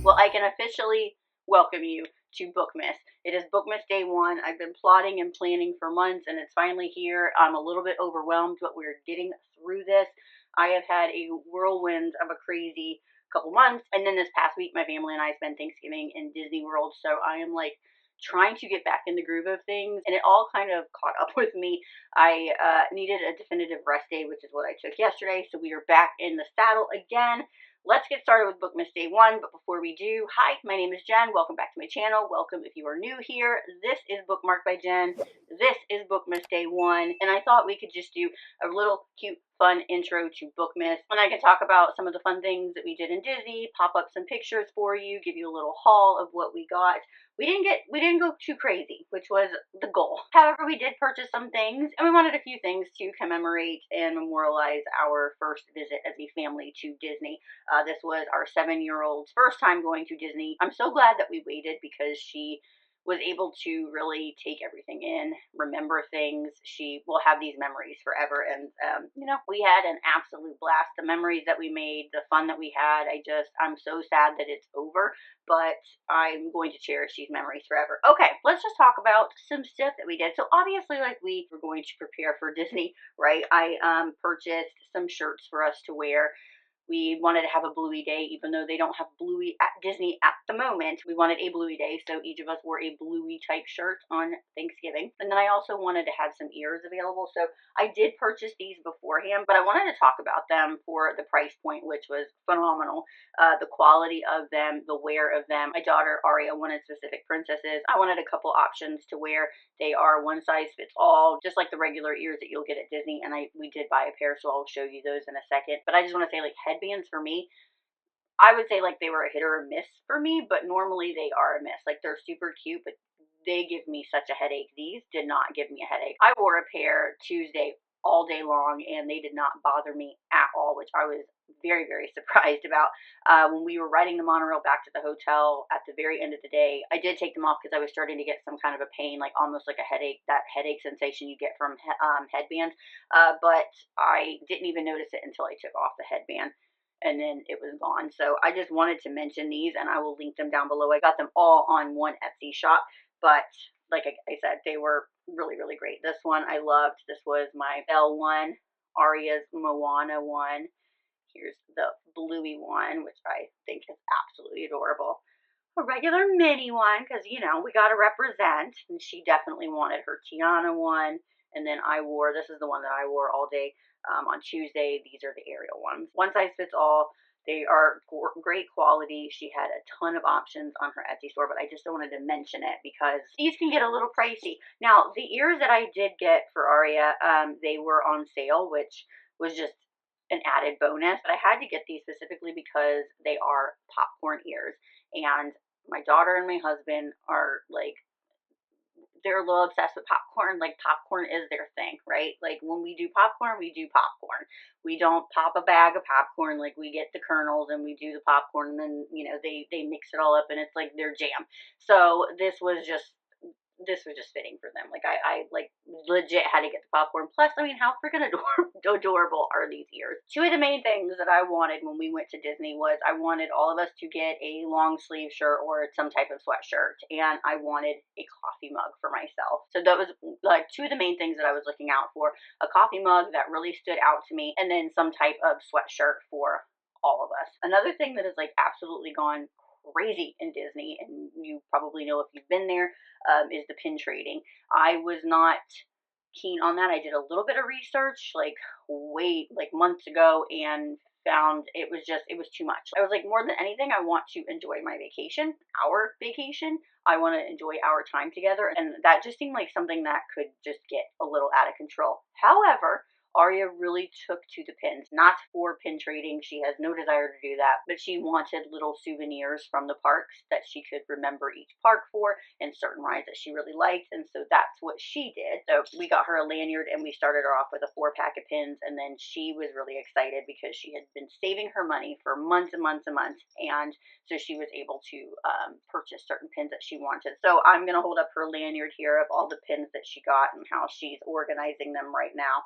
Well, I can officially welcome you to Bookmas. It is Bookmas Day 1. I've been plotting and planning for months, and it's finally here. I'm a little bit overwhelmed, but we're getting through this. I have had a whirlwind of a crazy couple months, and then this past week, my family and I spent Thanksgiving in Disney World, so I am like trying to get back in the groove of things, and it all kind of caught up with me. I needed a definitive rest day, which is what I took yesterday, so we are back in the saddle again. Let's get started with Bookmas Day 1, but before we do, hi, my name is Jen. Welcome back to my channel. Welcome if you are new here. This is Bookmark by Jen. This is Bookmas Day 1, and I thought we could just do a little cute, fun intro to Bookmas, and I can talk about some of the fun things that we did in Disney, pop up some pictures for you, give you a little haul of what we got. We didn't go too crazy, which was the goal. However, we did purchase some things, and we wanted a few things to commemorate and memorialize our first visit as a family to Disney. This was our 7-year-old's first time going to Disney. I'm so glad that we waited because she was able to really take everything in, remember things. She will have these memories forever. And, we had an absolute blast. The memories that we made, the fun that we had, I'm so sad that it's over, but I'm going to cherish these memories forever. Okay, let's just talk about some stuff that we did. So obviously, like, we were going to prepare for Disney, right? I purchased some shirts for us to wear. We wanted to have a Bluey Day, even though they don't have Bluey at Disney at the moment. We wanted a Bluey Day, so each of us wore a Bluey type shirt on Thanksgiving. And then I also wanted to have some ears available, so I did purchase these beforehand, but I wanted to talk about them for the price point, which was phenomenal. The quality of them, the wear of them. My daughter, Aria, wanted specific princesses. I wanted a couple options to wear. They are one size fits all, just like the regular ears that you'll get at Disney, and we did buy a pair, so I'll show you those in a second. But I just want to say, like, headbands for me, I would say like they were a hit or a miss for me, but normally they are a miss. Like, they're super cute, but they give me such a headache. These did not give me a headache. I wore a pair Tuesday all day long, and they did not bother me at all, which I was very, very surprised about. When we were riding the monorail back to the hotel at the very end of the day, I did take them off because I was starting to get some kind of a pain, like almost like a headache, that headache sensation you get from headbands. But I didn't even notice it until I took off the headband, and then it was gone. So I just wanted to mention these, and I will link them down below. I got them all on one Etsy shop, but like I said, they were really, really great. This one I loved. This was my Belle one, Aria's Moana one. Here's the Bluey one, which I think is absolutely adorable. A regular mini one, because, we got to represent. And she definitely wanted her Tiana one. And then this is the one that I wore all day on Tuesday. These are the Ariel ones. One size fits all. They are great quality. She had a ton of options on her Etsy store, but I just wanted to mention it because these can get a little pricey. Now, the ears that I did get for Aria, they were on sale, which was just an added bonus. But I had to get these specifically because they are popcorn ears. And my daughter and my husband are like, they're a little obsessed with popcorn. Like, popcorn is their thing, right? Like, when we do popcorn, we do popcorn. We don't pop a bag of popcorn. Like, we get the kernels and we do the popcorn, and then, they mix it all up, and it's like their jam. So this was just fitting for them. Like, I like legit had to get the popcorn. Plus, I mean, how freaking adorable are these ears? Two of the main things that I wanted when we went to Disney was I wanted all of us to get a long sleeve shirt or some type of sweatshirt, and I wanted a coffee mug for myself. So that was like two of the main things that I was looking out for. A coffee mug that really stood out to me, and then some type of sweatshirt for all of us. Another thing that is like absolutely gone crazy in Disney, and you probably know if you've been there, is the pin trading. I was not keen on that. I did a little bit of research like months ago, and found it was too much. I was like, more than anything, I want to enjoy my vacation, our vacation. I want to enjoy our time together, and that just seemed like something that could just get a little out of control. However, Aria really took to the pins, not for pin trading. She has no desire to do that, but she wanted little souvenirs from the parks that she could remember each park for, and certain rides that she really liked, and so that's what she did. So we got her a lanyard, and we started her off with a 4-pack of pins, and then she was really excited because she had been saving her money for months and months and months, and so she was able to purchase certain pins that she wanted. So I'm going to hold up her lanyard here of all the pins that she got and how she's organizing them right now.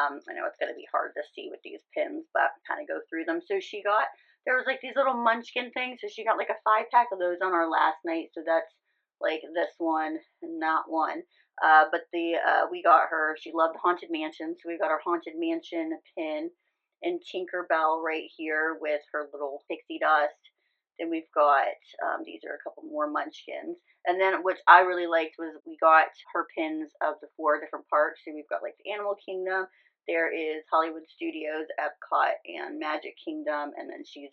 I know it's going to be hard to see with these pins, but kind of go through them. So she got there was like these little munchkin things, so she got like a 5-pack of those on our last night. So that's like this one and that one. But we got her. She loved Haunted Mansion, so we got our Haunted Mansion pin and Tinkerbell right here with her little pixie dust. Then we've got these are a couple more munchkins. And then which I really liked was we got her pins of the 4 different parks. So we've got like the Animal Kingdom, there is Hollywood Studios, Epcot, and Magic Kingdom, and then she's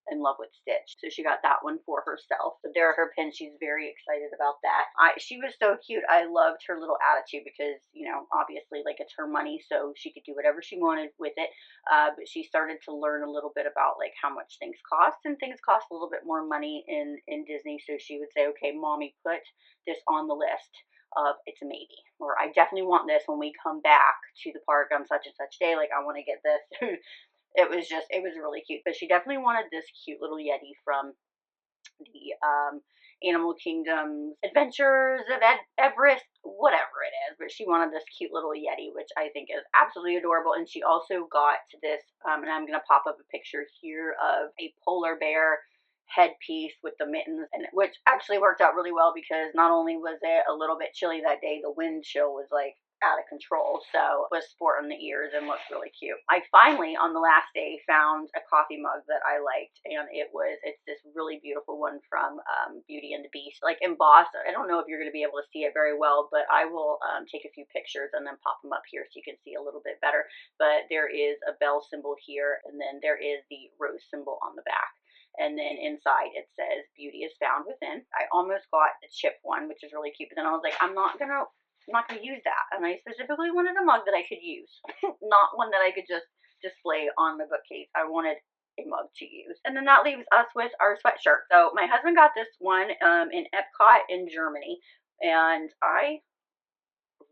in love with Stitch. So she got that one for herself. So there are her pins. She's very excited about that. She was so cute. I loved her little attitude because, you know, obviously like it's her money, so she could do whatever she wanted with it. But she started to learn a little bit about like how much things cost, and things cost a little bit more money in Disney. So she would say, okay, mommy, put this on the list of it's a maybe, or I definitely want this when we come back to the park on such and such day. Like, I want to get this. It was really cute. But she definitely wanted this cute little Yeti from the Animal Kingdom's Adventures of Everest, whatever it is. But she wanted this cute little Yeti, which I think is absolutely adorable. And she also got this, and I'm going to pop up a picture here of a polar bear headpiece with the mittens, and which actually worked out really well because not only was it a little bit chilly that day, the wind chill was like out of control, so it was sporting the ears and looked really cute. I finally, on the last day, found a coffee mug that I liked, and it's this really beautiful one from Beauty and the Beast, like embossed. I don't know if you're going to be able to see it very well, but I will take a few pictures and then pop them up here so you can see a little bit better. But there is a bell symbol here, and then there is the rose symbol on the back. And then inside it says beauty is found within. I almost got the chip one, which is really cute, but then I was like, I'm not gonna use that. And I specifically wanted a mug that I could use, not one that I could just display on the bookcase. I wanted a mug to use. And then that leaves us with our sweatshirt. So my husband got this one in Epcot in Germany, and I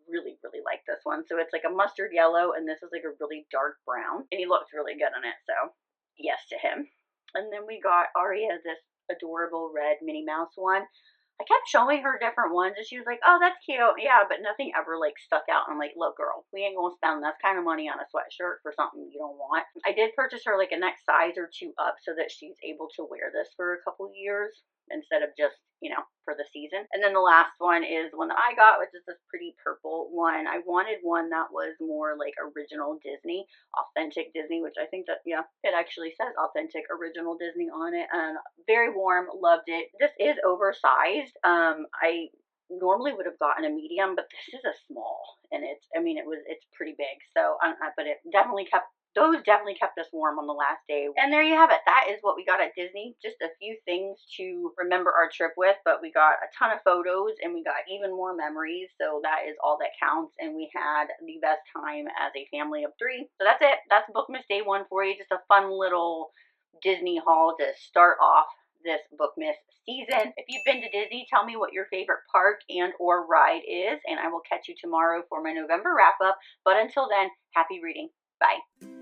really, really like this one. So it's like a mustard yellow, and this is like a really dark brown, and he looks really good in it. So yes to him. And then we got Aria this adorable red Minnie Mouse one. I kept showing her different ones, and she was like, oh, that's cute. Yeah, but nothing ever like stuck out. And I'm like, look, girl, we ain't gonna spend that kind of money on a sweatshirt for something you don't want. I did purchase her like a next size or 2 up so that she's able to wear this for a couple years instead of just, you know, for the season. And then the last one is one that I got, which is this pretty purple one. I wanted one that was more like original Disney, authentic Disney, which I think that, yeah, it actually says authentic original Disney on it. And very warm, loved it. This is oversized. I normally would have gotten a medium, but this is a small, and it's pretty big. So, but it definitely kept us warm on the last day. And there you have it. That is what we got at Disney. Just a few things to remember our trip with, but we got a ton of photos and we got even more memories. So that is all that counts. And we had the best time as a family of 3. So that's it. That's Bookmas Day 1 for you. Just a fun little Disney haul to start off this Bookmas season. If you've been to Disney, tell me what your favorite park and or ride is, and I will catch you tomorrow for my November wrap up. But until then, happy reading. Bye.